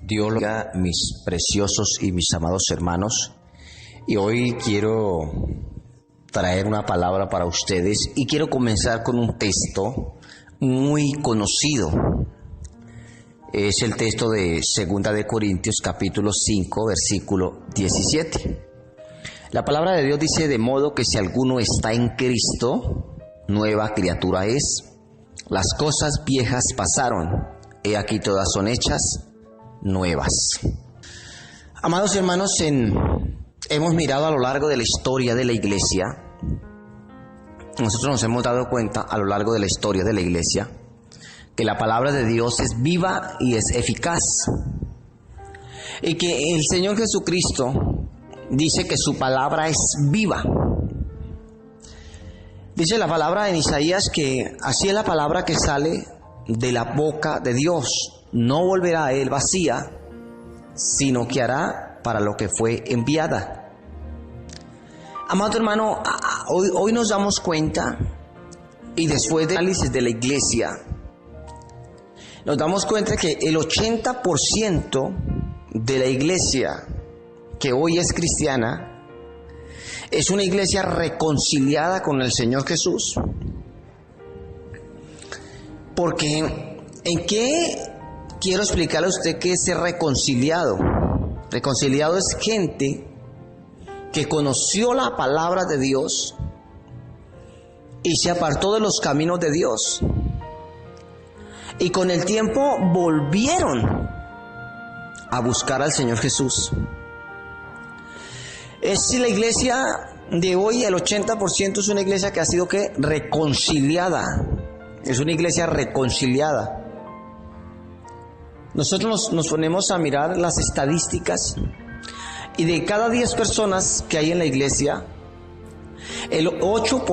Dios los bendiga, mis preciosos y mis amados hermanos. Y hoy quiero traer una palabra para ustedes y quiero comenzar con un texto muy conocido. Es el texto de 2 de Corintios capítulo 5 versículo 17. La palabra de Dios dice: de modo que si alguno está en Cristo, nueva criatura es. Las cosas viejas pasaron, he aquí todas son hechas nuevas. Amados hermanos, hemos mirado a lo largo de la historia de la iglesia. Nosotros nos hemos dado cuenta a lo largo de la historia de la iglesia que la palabra de Dios es viva y es eficaz, y que el Señor Jesucristo dice que su palabra es viva. Dice la palabra en Isaías que así es la palabra que sale de la boca de Dios, no volverá a él vacía, sino que hará para lo que fue enviada. Amado hermano, hoy nos damos cuenta, y después del análisis de la iglesia, nos damos cuenta que el 80% de la iglesia que hoy es cristiana es una iglesia reconciliada con el Señor Jesús. Porque ¿en qué quiero explicarle a usted qué es ser reconciliado? Reconciliado es gente que conoció la palabra de Dios y se apartó de los caminos de Dios, y con el tiempo volvieron a buscar al Señor Jesús. Es la iglesia de hoy, el 80% es una iglesia que ha sido reconciliada. Es una iglesia reconciliada. Nosotros nos ponemos a mirar las estadísticas, y de cada 10 personas que hay en la iglesia, el 8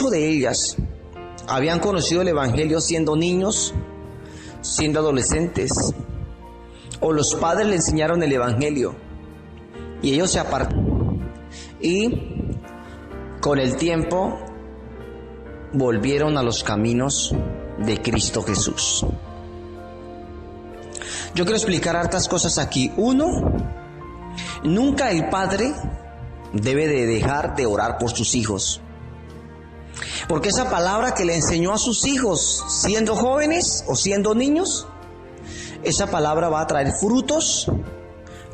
de ellas habían conocido el evangelio siendo niños, siendo adolescentes, o los padres le enseñaron el evangelio y ellos se apartaron, y con el tiempo volvieron a los caminos de Cristo Jesús. Yo quiero explicar hartas cosas aquí. Uno, nunca el padre debe de dejar de orar por sus hijos, porque esa palabra que le enseñó a sus hijos siendo jóvenes o siendo niños, esa palabra va a traer frutos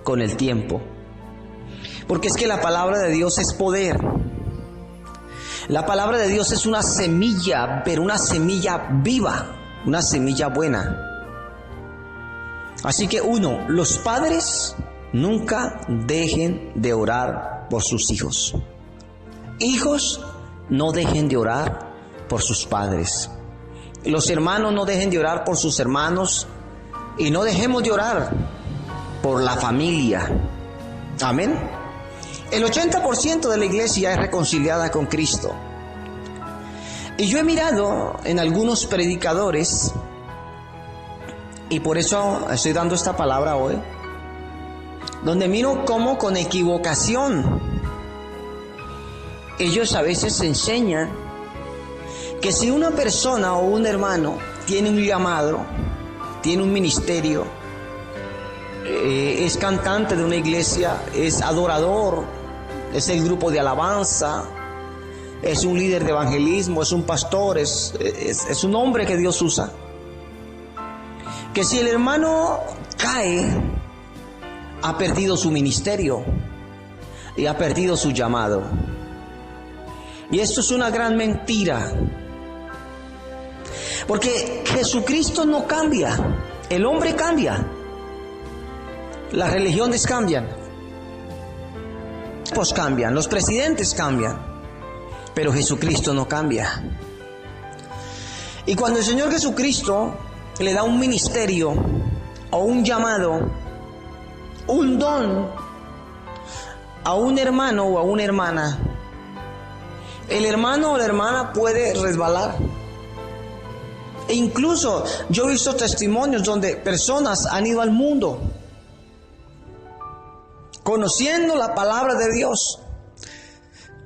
con el tiempo. Porque es que la palabra de Dios es poder. La palabra de Dios es una semilla, pero una semilla viva, una semilla buena. Así que uno, los padres nunca dejen de orar por sus hijos. Hijos, no dejen de orar por sus padres. Los hermanos, no dejen de orar por sus hermanos, y no dejemos de orar por la familia. Amén. El 80% de la iglesia es reconciliada con Cristo. Y yo he mirado en algunos predicadores, y por eso estoy dando esta palabra hoy, donde miro cómo con equivocación ellos a veces enseñan que si una persona o un hermano tiene un llamado, tiene un ministerio, es cantante de una iglesia, es adorador, es el grupo de alabanza, es un líder de evangelismo, es un pastor, es un hombre que Dios usa, que si el hermano cae, ha perdido su ministerio y ha perdido su llamado. Y esto es una gran mentira, porque Jesucristo no cambia, el hombre cambia, las religiones cambian, pues cambian, los presidentes cambian, pero Jesucristo no cambia. Y cuando el Señor Jesucristo le da un ministerio o un llamado, un don a un hermano o a una hermana, el hermano o la hermana puede resbalar. E incluso yo he visto testimonios donde personas han ido al mundo conociendo la palabra de Dios,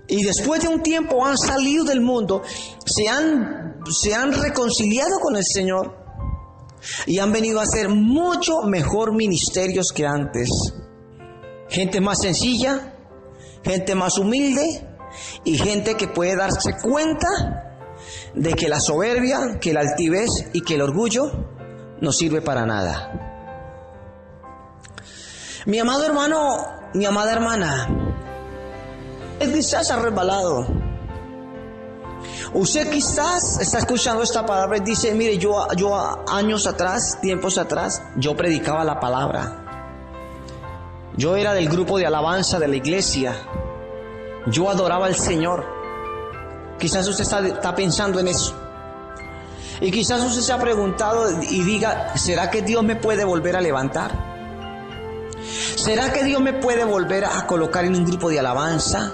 y después de un tiempo han salido del mundo, se han reconciliado con el Señor, y han venido a hacer mucho mejor ministerios que antes. Gente más sencilla, gente más humilde y gente que puede darse cuenta de que la soberbia, que la altivez y que el orgullo no sirve para nada. Mi amado hermano, mi amada hermana, usted quizás ha resbalado. Usted quizás está escuchando esta palabra y dice, mire, yo años atrás, tiempos atrás, yo predicaba la palabra. Yo era del grupo de alabanza de la iglesia. Yo adoraba al Señor. Quizás usted está pensando en eso. Y quizás usted se ha preguntado y diga, ¿será que Dios me puede volver a levantar? ¿Será que Dios me puede volver a colocar en un grupo de alabanza?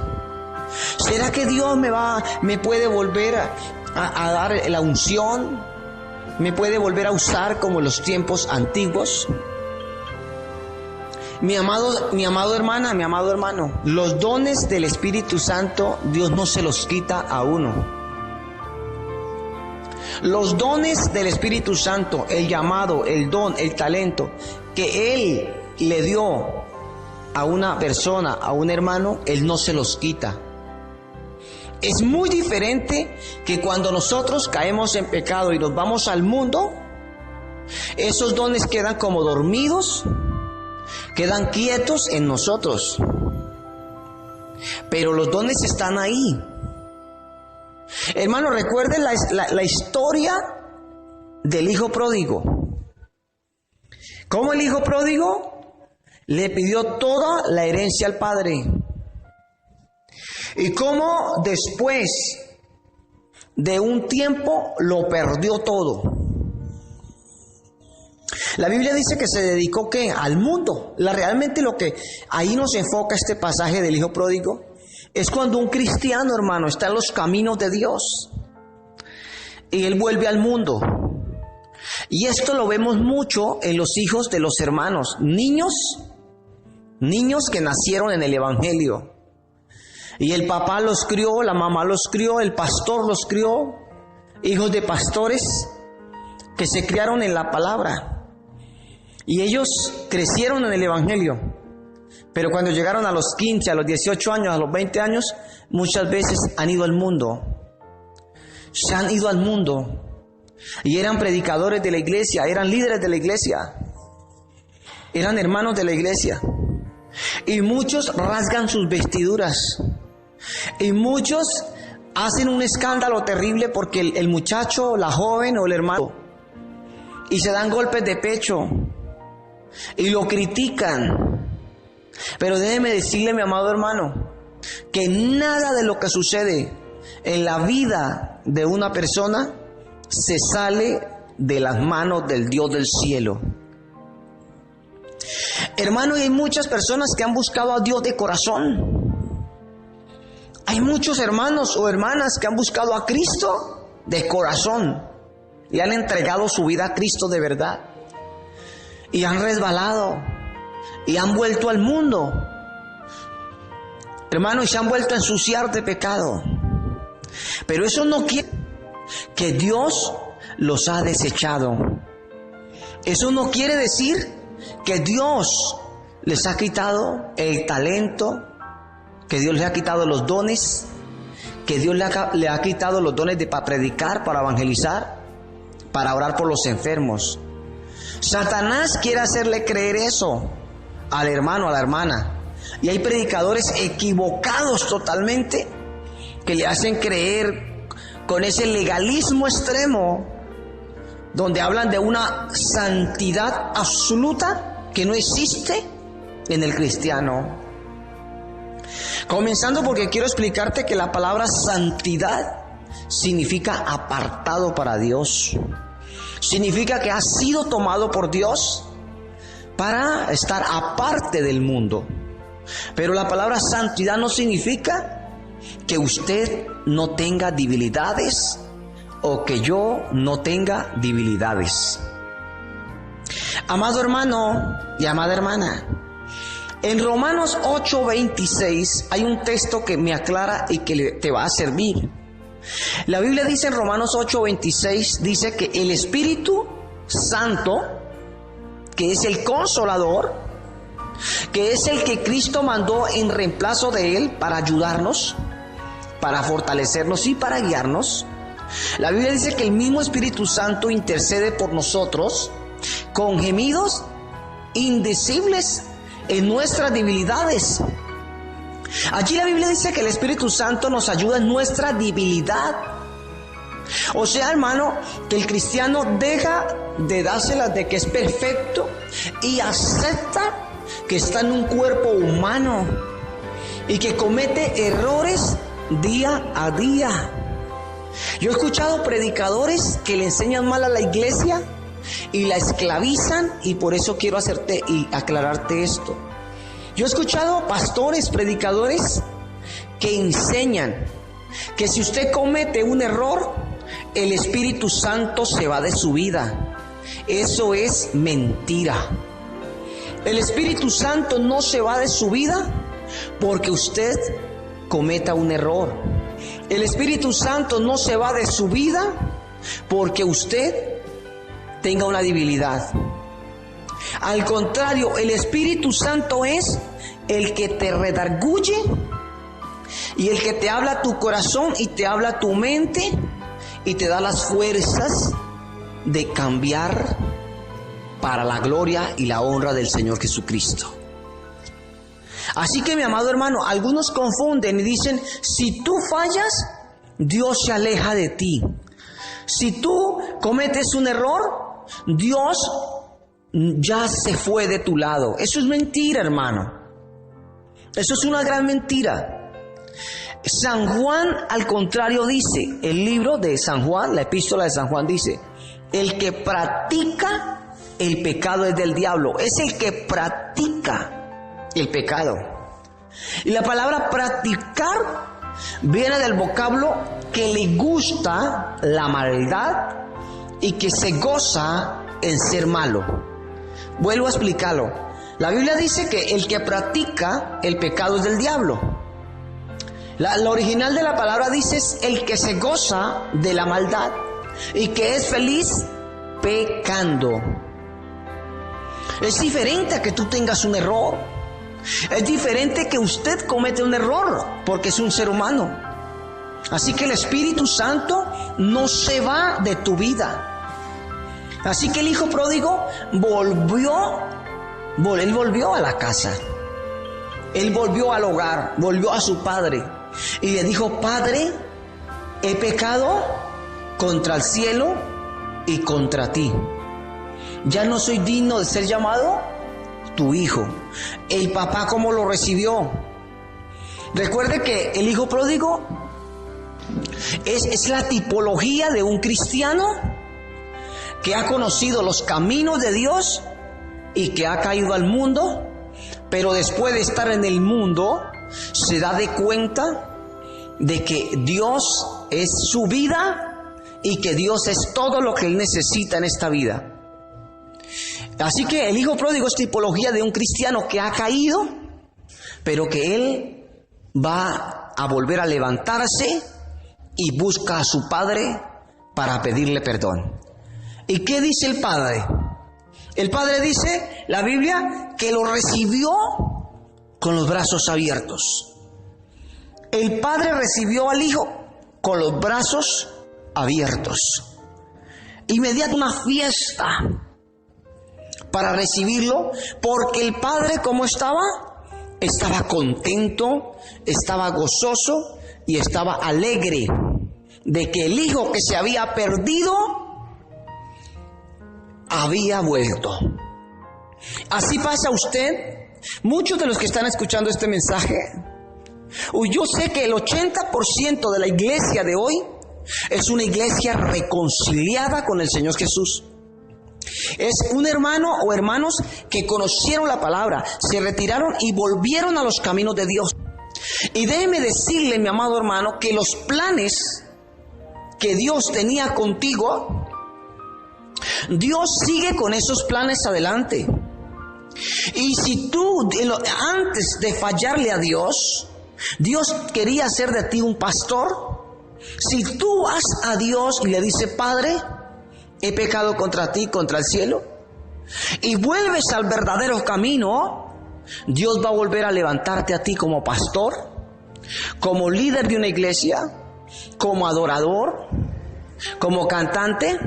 ¿Será que Dios me puede volver a dar la unción? ¿Me puede volver a usar como en los tiempos antiguos? Mi amado hermana, mi amado hermano, los dones del Espíritu Santo, Dios no se los quita a uno. Los dones del Espíritu Santo, el llamado, el don, el talento que Él le dio a una persona, a un hermano, Él no se los quita. Es muy diferente que cuando nosotros caemos en pecado y nos vamos al mundo, esos dones quedan como dormidos, quedan quietos en nosotros. Pero los dones están ahí. Hermano, recuerden la historia del hijo pródigo. ¿Cómo el hijo pródigo le pidió toda la herencia al padre? Y cómo después de un tiempo lo perdió todo. La Biblia dice que se dedicó ¿qué? Al mundo. Realmente lo que ahí nos enfoca este pasaje del hijo pródigo es cuando un cristiano, hermano, está en los caminos de Dios y él vuelve al mundo. Y esto lo vemos mucho en los hijos de los hermanos, niños que nacieron en el evangelio. Y el papá los crió, la mamá los crió, el pastor los crió, hijos de pastores que se criaron en la palabra. Y ellos crecieron en el evangelio. Pero cuando llegaron a los 15, a los 18 años, a los 20 años, muchas veces han ido al mundo. Se han ido al mundo. Y eran predicadores de la iglesia, eran líderes de la iglesia, eran hermanos de la iglesia. Y muchos rasgan sus vestiduras. Y muchos hacen un escándalo terrible porque el muchacho, la joven o el hermano, y se dan golpes de pecho y lo critican. Pero déjeme decirle, mi amado hermano, que nada de lo que sucede en la vida de una persona se sale de las manos del Dios del cielo. Hermano, y hay muchas personas que han buscado a Dios de corazón. Hay muchos hermanos o hermanas que han buscado a Cristo de corazón y han entregado su vida a Cristo de verdad. Y han resbalado y han vuelto al mundo. Hermano, y se han vuelto a ensuciar de pecado. Pero eso no quiere que Dios los ha desechado. Eso no quiere decir que Dios les ha quitado el talento, que Dios les ha quitado los dones, que Dios le ha quitado los dones para predicar, para evangelizar, para orar por los enfermos. Satanás quiere hacerle creer eso al hermano, a la hermana. Y hay predicadores equivocados totalmente que le hacen creer con ese legalismo extremo, donde hablan de una santidad absoluta que no existe en el cristiano. Comenzando porque quiero explicarte que la palabra santidad significa apartado para Dios. Significa que has sido tomado por Dios para estar aparte del mundo. Pero la palabra santidad no significa que usted no tenga debilidades o que yo no tenga debilidades. Amado hermano y amada hermana, en Romanos 8:26 hay un texto que me aclara y que te va a servir. La Biblia dice en Romanos 8:26, dice que el Espíritu Santo, que es el Consolador, que es el que Cristo mandó en reemplazo de Él para ayudarnos, para fortalecernos y para guiarnos. La Biblia dice que el mismo Espíritu Santo intercede por nosotros con gemidos indecibles en nuestras debilidades. Allí la Biblia dice que el Espíritu Santo nos ayuda en nuestra debilidad. O sea, hermano, que el cristiano deja de dárselas de que es perfecto y acepta que está en un cuerpo humano y que comete errores día a día. Yo he escuchado predicadores que le enseñan mal a la iglesia y la esclavizan, y por eso quiero hacerte y aclararte esto. Yo he escuchado pastores, predicadores que enseñan que si usted comete un error, el Espíritu Santo se va de su vida. Eso es mentira. El Espíritu Santo no se va de su vida porque usted cometa un error. El Espíritu Santo no se va de su vida porque usted tenga una debilidad. Al contrario, el Espíritu Santo es el que te redarguye y el que te habla a tu corazón y te habla a tu mente y te da las fuerzas de cambiar para la gloria y la honra del Señor Jesucristo. Así que, mi amado hermano, algunos confunden y dicen: si tú fallas, Dios se aleja de ti. Si tú cometes un error, Dios ya se fue de tu lado. Eso es mentira, hermano. Eso es una gran mentira. San Juan, al contrario, dice, el libro de San Juan, la epístola de San Juan dice: el que practica el pecado es del diablo. Es el que practica el pecado. Y la palabra practicar viene del vocablo que le gusta la maldad y que se goza en ser malo. Vuelvo a explicarlo. La Biblia dice que el que practica el pecado es del diablo. La original de la palabra dice es el que se goza de la maldad y que es feliz pecando. Es diferente a que tú tengas un error. Es diferente que usted comete un error porque es un ser humano. Así que el Espíritu Santo no se va de tu vida. Así que el hijo pródigo volvió a la casa. Él volvió al hogar, volvió a su padre y le dijo: Padre, he pecado contra el cielo y contra ti. Ya no soy digno de ser llamado tu hijo. El papá, ¿cómo lo recibió? Recuerde que el hijo pródigo es la tipología de un cristiano que ha conocido los caminos de Dios y que ha caído al mundo, pero después de estar en el mundo se da de cuenta de que Dios es su vida y que Dios es todo lo que él necesita en esta vida. Así que el hijo pródigo es tipología de un cristiano que ha caído, pero que él va a volver a levantarse y busca a su padre para pedirle perdón. ¿Y qué dice el padre? El padre dice, la Biblia, que lo recibió con los brazos abiertos. El padre recibió al hijo con los brazos abiertos. Inmediato una fiesta para recibirlo, porque el padre, ¿cómo estaba? Estaba contento, estaba gozoso y estaba alegre de que el hijo que se había perdido había vuelto. Así pasa usted. Muchos de los que están escuchando este mensaje, yo sé que el 80% de la iglesia de hoy es una iglesia reconciliada con el Señor Jesús. Es un hermano o hermanos que conocieron la palabra, se retiraron y volvieron a los caminos de Dios. Y déjeme decirle, mi amado hermano, que los planes que Dios tenía contigo, Dios sigue con esos planes adelante. Y si tú, antes de fallarle a Dios, Dios quería hacer de ti un pastor. Si tú vas a Dios y le dices: Padre, he pecado contra ti, contra el cielo, y vuelves al verdadero camino, Dios va a volver a levantarte a ti como pastor, como líder de una iglesia, como adorador, como cantante.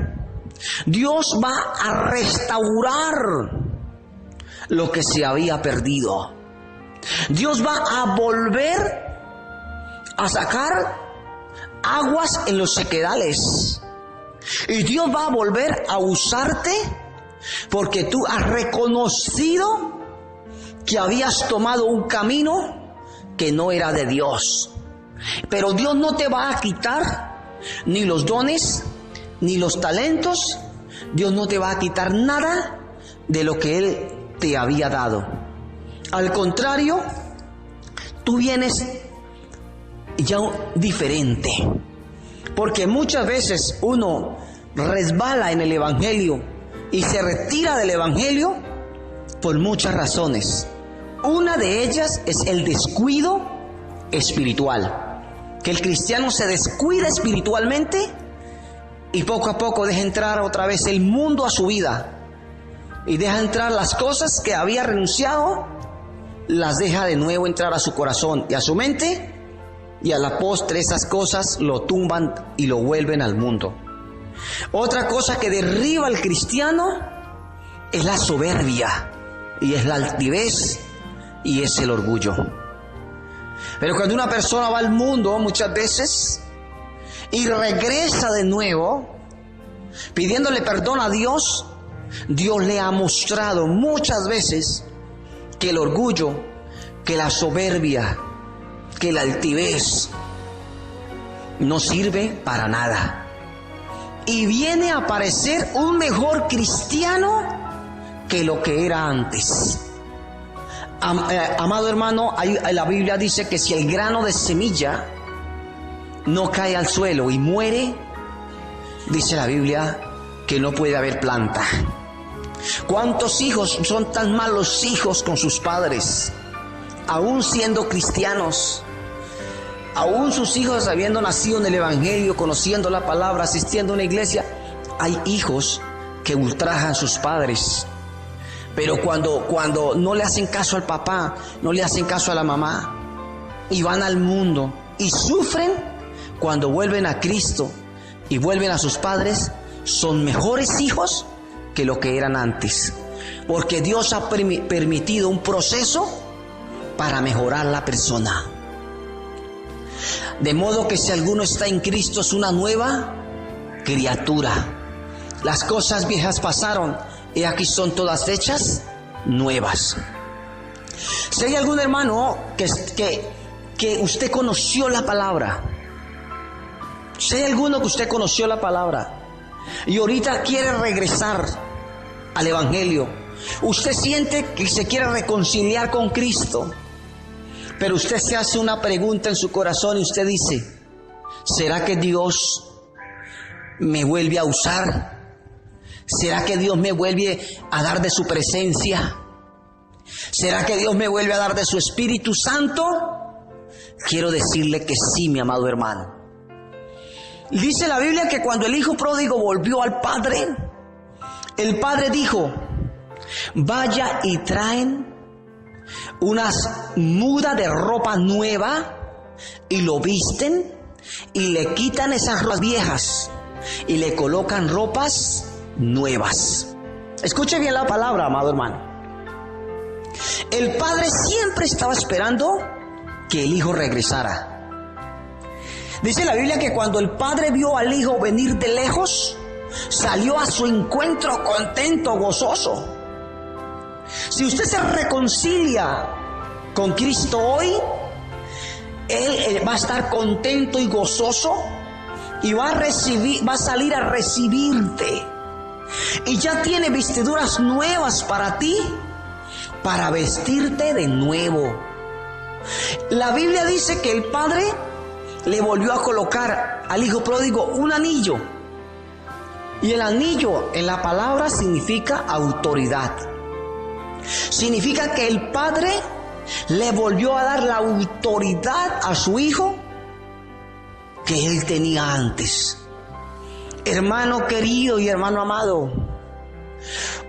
Dios va a restaurar lo que se había perdido. Dios va a volver a sacar aguas en los sequedales. Y Dios va a volver a usarte porque tú has reconocido que habías tomado un camino que no era de Dios. Pero Dios no te va a quitar ni los dones, ni los talentos. Dios no te va a quitar nada de lo que Él te había dado. Al contrario, tú vienes ya diferente. Porque muchas veces uno resbala en el Evangelio y se retira del Evangelio por muchas razones. Una de ellas es el descuido espiritual. Que el cristiano se descuida espiritualmente y poco a poco deja entrar otra vez el mundo a su vida. Y deja entrar las cosas que había renunciado, las deja de nuevo entrar a su corazón y a su mente. Y a la postre esas cosas lo tumban y lo vuelven al mundo. Otra cosa que derriba al cristiano es la soberbia, y es la altivez, y es el orgullo. Pero cuando una persona va al mundo muchas veces y regresa de nuevo pidiéndole perdón a Dios, Dios le ha mostrado muchas veces que el orgullo, que la soberbia, que la altivez no sirve para nada. Y viene a aparecer un mejor cristiano que lo que era antes. Amado hermano, la Biblia dice que si el grano de semilla no cae al suelo y muere, dice la Biblia que no puede haber planta. ¿Cuántos hijos son tan malos hijos con sus padres, aún siendo cristianos? Aún sus hijos habiendo nacido en el Evangelio, conociendo la palabra, asistiendo a una iglesia, hay hijos que ultrajan a sus padres. Pero cuando no le hacen caso al papá, no le hacen caso a la mamá, y van al mundo y sufren, cuando vuelven a Cristo y vuelven a sus padres, son mejores hijos que lo que eran antes. Porque Dios ha permitido un proceso para mejorar la persona. De modo que si alguno está en Cristo es una nueva criatura. Las cosas viejas pasaron y aquí son todas hechas nuevas. Si hay algún hermano que usted conoció la palabra, si hay alguno que usted conoció la palabra y ahorita quiere regresar al Evangelio, usted siente que se quiere reconciliar con Cristo, pero usted se hace una pregunta en su corazón y usted dice: ¿será que Dios me vuelve a usar? ¿Será que Dios me vuelve a dar de su presencia? ¿Será que Dios me vuelve a dar de su Espíritu Santo? Quiero decirle que sí, mi amado hermano. Dice la Biblia que cuando el hijo pródigo volvió al padre, el padre dijo: vaya y traen unas mudas de ropa nueva y lo visten y le quitan esas ropas viejas y le colocan ropas nuevas. Escuche bien la palabra, amado hermano. El padre siempre estaba esperando que el hijo regresara. Dice la Biblia que cuando el padre vio al hijo venir de lejos, salió a su encuentro contento, gozoso. Si usted se reconcilia con Cristo hoy, Él va a estar contento y gozoso y va a salir a recibirte. Y ya tiene vestiduras nuevas para ti, para vestirte de nuevo. La Biblia dice que el padre le volvió a colocar al hijo pródigo un anillo. Y el anillo en la palabra significa autoridad. Significa que el padre le volvió a dar la autoridad a su hijo que él tenía antes. Hermano querido y hermano amado,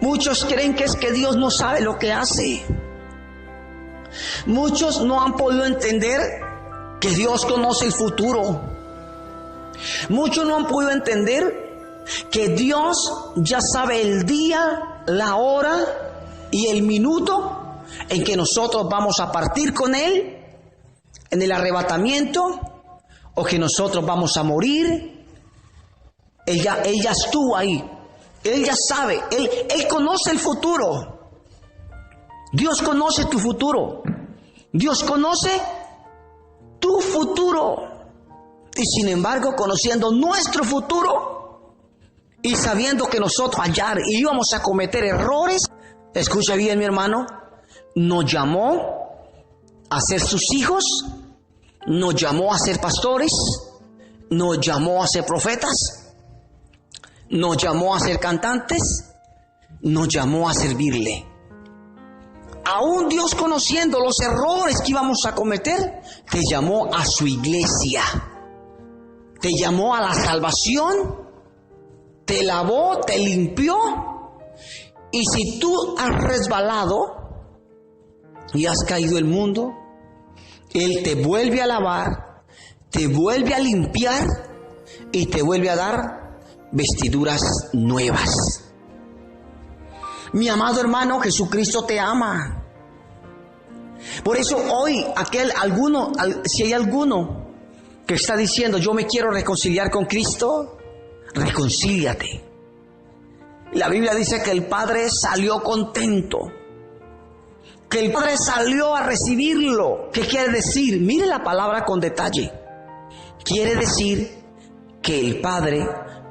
muchos creen que es que Dios no sabe lo que hace. Muchos no han podido entender que Dios conoce el futuro. Muchos no han podido entender que Dios ya sabe el día, la hora y el minuto en que nosotros vamos a partir con Él en el arrebatamiento, o que nosotros vamos a morir. Él ya estuvo ahí. Él ya sabe. Él conoce el futuro. Dios conoce tu futuro. Dios conoce tu futuro. Y sin embargo, conociendo nuestro futuro y sabiendo que nosotros ayer íbamos a cometer errores, escucha bien, mi hermano, nos llamó a ser sus hijos, nos llamó a ser pastores, nos llamó a ser profetas, nos llamó a ser cantantes, nos llamó a servirle. Aún Dios, conociendo los errores que íbamos a cometer, te llamó a su iglesia, te llamó a la salvación, te lavó, te limpió. Y si tú has resbalado y has caído el mundo, Él te vuelve a lavar, te vuelve a limpiar y te vuelve a dar vestiduras nuevas. Mi amado hermano, Jesucristo te ama. Por eso hoy, si hay alguno que está diciendo, yo me quiero reconciliar con Cristo, reconcíliate. La Biblia dice que el Padre salió contento, que el Padre salió a recibirlo. ¿Qué quiere decir? Mire la palabra con detalle. Quiere decir que el Padre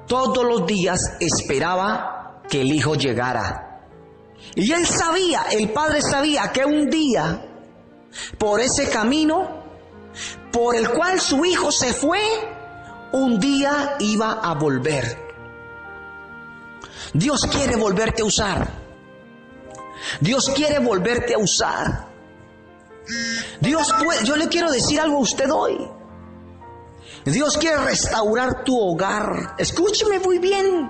todos los días esperaba que el Hijo llegara. Y Él sabía, el Padre sabía que un día, por ese camino por el cual su Hijo se fue, un día iba a volver. Dios quiere volverte a usar. Dios quiere volverte a usar. Yo le quiero decir algo a usted hoy. Dios quiere restaurar tu hogar. Escúcheme muy bien.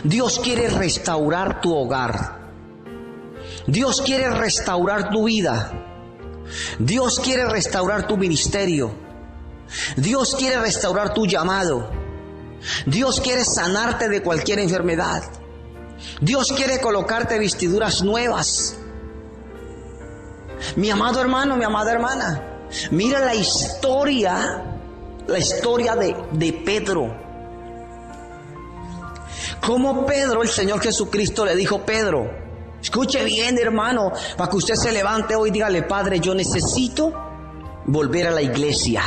Dios quiere restaurar tu hogar. Dios quiere restaurar tu vida. Dios quiere restaurar tu ministerio. Dios quiere restaurar tu llamado. Dios quiere sanarte de cualquier enfermedad. Dios quiere colocarte vestiduras nuevas. Mi amado hermano, mi amada hermana, mira la historia de Pedro. Como Pedro, el Señor Jesucristo le dijo: Pedro, escuche bien, hermano, para que usted se levante hoy, dígale: Padre, yo necesito volver a la iglesia.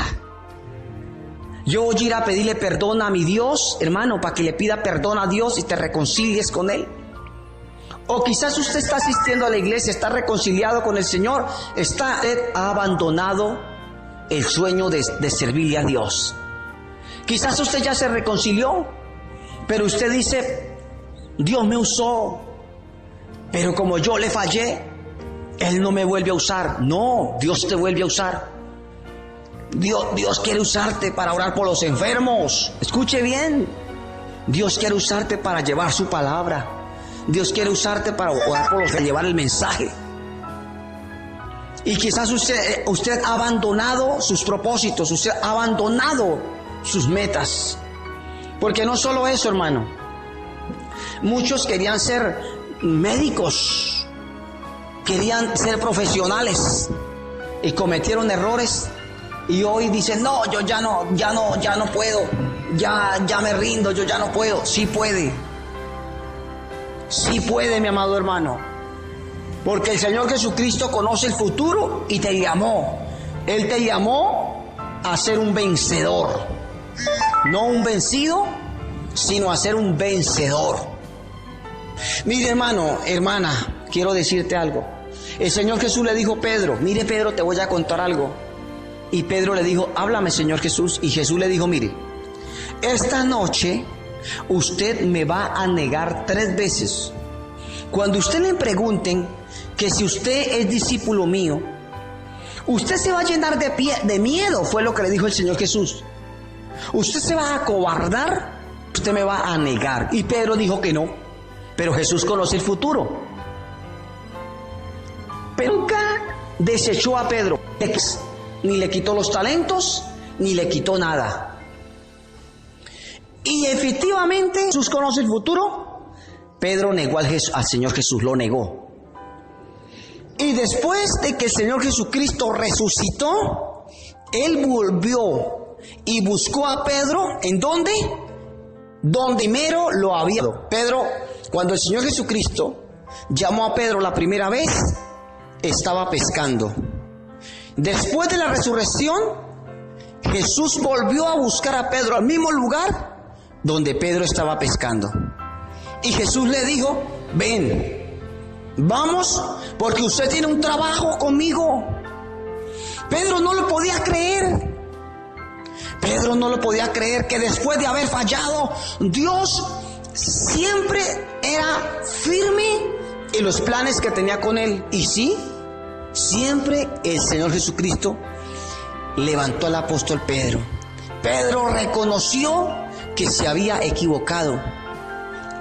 Yo voy a ir a pedirle perdón a mi Dios, hermano, para que le pida perdón a Dios y te reconcilies con Él. O quizás usted está asistiendo a la iglesia, está reconciliado con el Señor, ha abandonado el sueño de servirle a Dios. Quizás usted ya se reconcilió, pero usted dice: Dios me usó, pero como yo le fallé, Él no me vuelve a usar. No, Dios te vuelve a usar. Dios quiere usarte para orar por los enfermos. Escuche bien. Dios quiere usarte para llevar su palabra. Dios quiere usarte para orar por los, llevar el mensaje. Y quizás usted ha abandonado sus propósitos, usted ha abandonado sus metas. Porque no solo eso, hermano. Muchos querían ser médicos, querían ser profesionales y cometieron errores. Y hoy dicen: no, yo ya no puedo, ya me rindo, yo ya no puedo. Sí puede, mi amado hermano, porque el Señor Jesucristo conoce el futuro y te llamó. Él te llamó a ser un vencedor, no un vencido, sino a ser un vencedor. Mire, hermano, hermana, quiero decirte algo. El Señor Jesús le dijo a Pedro: mire, Pedro, te voy a contar algo. Y Pedro le dijo: háblame, Señor Jesús. Y Jesús le dijo: mire, esta noche usted me va a negar 3 veces. Cuando usted le pregunten que si usted es discípulo mío, usted se va a llenar de miedo, fue lo que le dijo el Señor Jesús. Usted se va a acobardar usted me va a negar. Y Pedro dijo que no, pero Jesús conoce el futuro. Pero nunca desechó a Pedro, ni le quitó los talentos, ni le quitó nada. Y efectivamente Jesús conoce el futuro. Pedro negó al Señor Jesús, lo negó. Y después de que el Señor Jesucristo resucitó, Él volvió y buscó a Pedro. ¿En dónde? Donde mero lo había. Pedro, cuando el Señor Jesucristo llamó a Pedro la primera vez, estaba pescando. Después de la resurrección, Jesús volvió a buscar a Pedro al mismo lugar donde Pedro estaba pescando. Y Jesús le dijo: ven, vamos, porque usted tiene un trabajo conmigo. Pedro no lo podía creer. Pedro no lo podía creer que después de haber fallado, Dios siempre era firme en los planes que tenía con él. Y sí, siempre el Señor Jesucristo levantó al apóstol Pedro. Pedro reconoció que se había equivocado.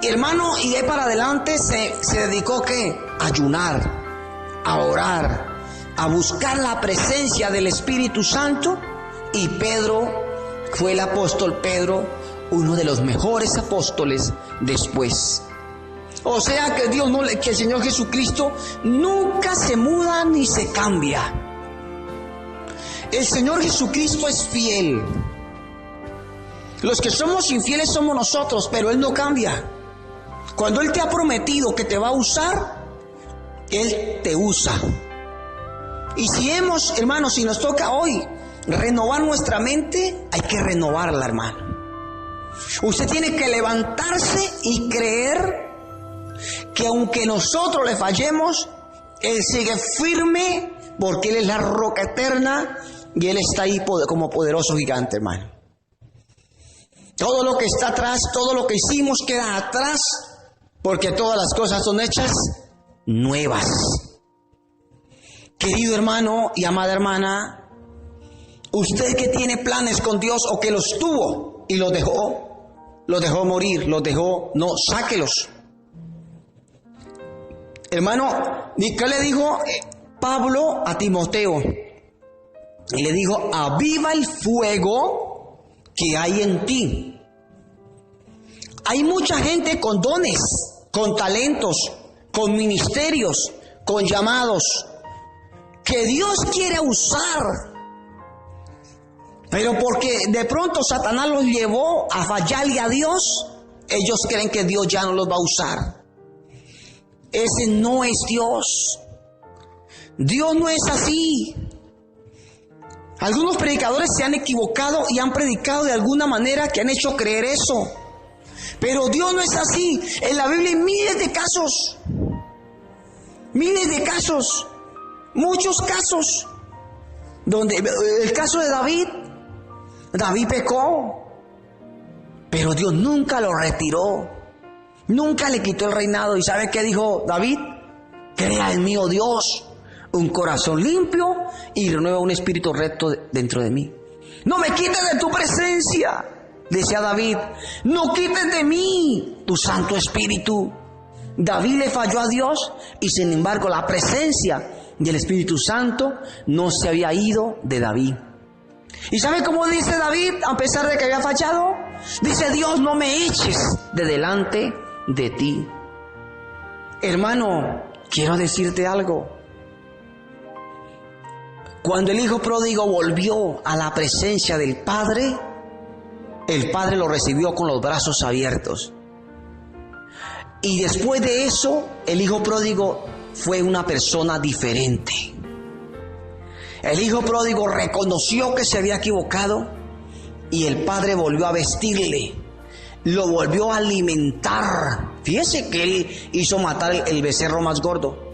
Hermano, y de ahí para adelante se dedicó a ayunar, a orar, a buscar la presencia del Espíritu Santo. Y Pedro fue el apóstol Pedro, uno de los mejores apóstoles después. O sea que que el Señor Jesucristo nunca se muda ni se cambia. El Señor Jesucristo es fiel. Los que somos infieles somos nosotros, pero Él no cambia. Cuando Él te ha prometido que te va a usar, Él te usa. Y hermanos, si nos toca hoy renovar nuestra mente, hay que renovarla, hermano. Usted tiene que levantarse y creer que aunque nosotros le fallemos, Él sigue firme, porque Él es la roca eterna y Él está ahí como poderoso gigante, hermano. Todo lo que está atrás, todo lo que hicimos queda atrás, porque todas las cosas son hechas nuevas. Querido hermano y amada hermana, usted que tiene planes con Dios o que los tuvo y los dejó morir, no, sáquelos. Hermano, ¿qué le dijo Pablo a Timoteo? Y le dijo: aviva el fuego que hay en ti. Hay mucha gente con dones, con talentos, con ministerios, con llamados, que Dios quiere usar. Pero porque de pronto Satanás los llevó a fallarle a Dios, ellos creen que Dios ya no los va a usar. Ese no es Dios. Dios no es así. Algunos predicadores se han equivocado y han predicado de alguna manera que han hecho creer eso. Pero Dios no es así. En la Biblia hay miles de casos, muchos casos, donde el caso de David pecó, pero Dios nunca lo retiró, nunca le quitó el reinado. ¿Y sabe qué dijo David? Crea en mí, oh Dios, un corazón limpio y renueva un espíritu recto dentro de mí. No me quites de tu presencia, decía David, no quites de mí tu Santo Espíritu. David le falló a Dios y sin embargo la presencia del Espíritu Santo no se había ido de David. ¿Y sabe cómo dice David a pesar de que había fallado? Dice: Dios, no me eches de delante de ti. Hermano, quiero decirte algo. Cuando el hijo pródigo volvió a la presencia del Padre, el Padre lo recibió con los brazos abiertos. Y después de eso, el hijo pródigo fue una persona diferente. El hijo pródigo reconoció que se había equivocado y el Padre volvió a vestirle, lo volvió a alimentar. Fíjese que Él hizo matar el becerro más gordo,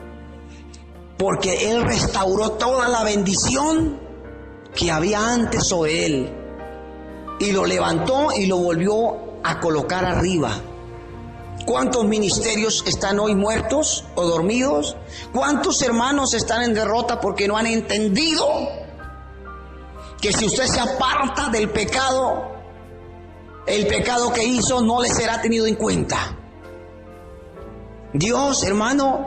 porque Él restauró toda la bendición que había antes sobre él y lo levantó y lo volvió a colocar arriba. ¿Cuántos ministerios están hoy muertos o dormidos? ¿Cuántos hermanos están en derrota porque no han entendido que si usted se aparta del pecado, el pecado que hizo no le será tenido en cuenta. Dios, hermano,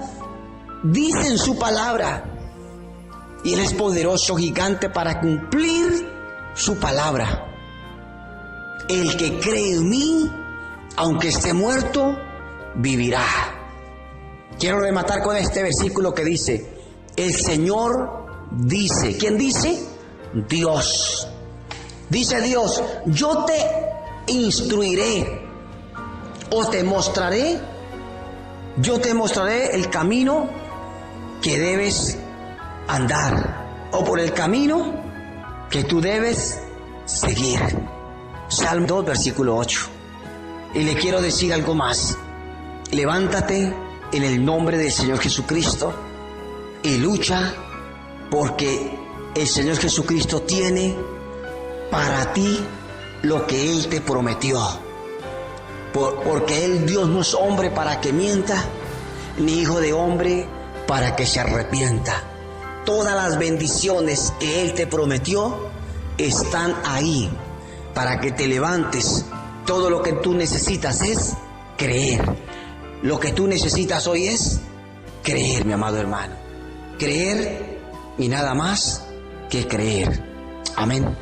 dice en su palabra, y Él es poderoso, gigante, para cumplir su palabra. El que cree en mí, aunque esté muerto, vivirá. Quiero rematar con este versículo que dice, el Señor dice, ¿quién dice? Dios. Dice Dios, yo te instruiré o te mostraré, yo te mostraré el camino que debes andar, o por el camino que tú debes seguir. Salmo 2, versículo 8. Y le quiero decir algo más. Levántate en el nombre del Señor Jesucristo y lucha, porque el Señor Jesucristo tiene para ti lo que Él te prometió. Porque Él, Dios, no es hombre para que mienta, ni hijo de hombre para que se arrepienta. Todas las bendiciones que Él te prometió están ahí para que te levantes. Todo lo que tú necesitas es creer. Lo que tú necesitas hoy es creer, mi amado hermano. Creer y nada más que creer. Amén.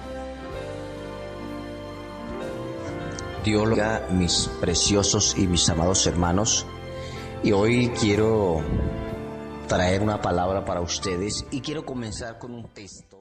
Dios lo bendiga, mis preciosos y mis amados hermanos. Y hoy quiero traer una palabra para ustedes y quiero comenzar con un texto.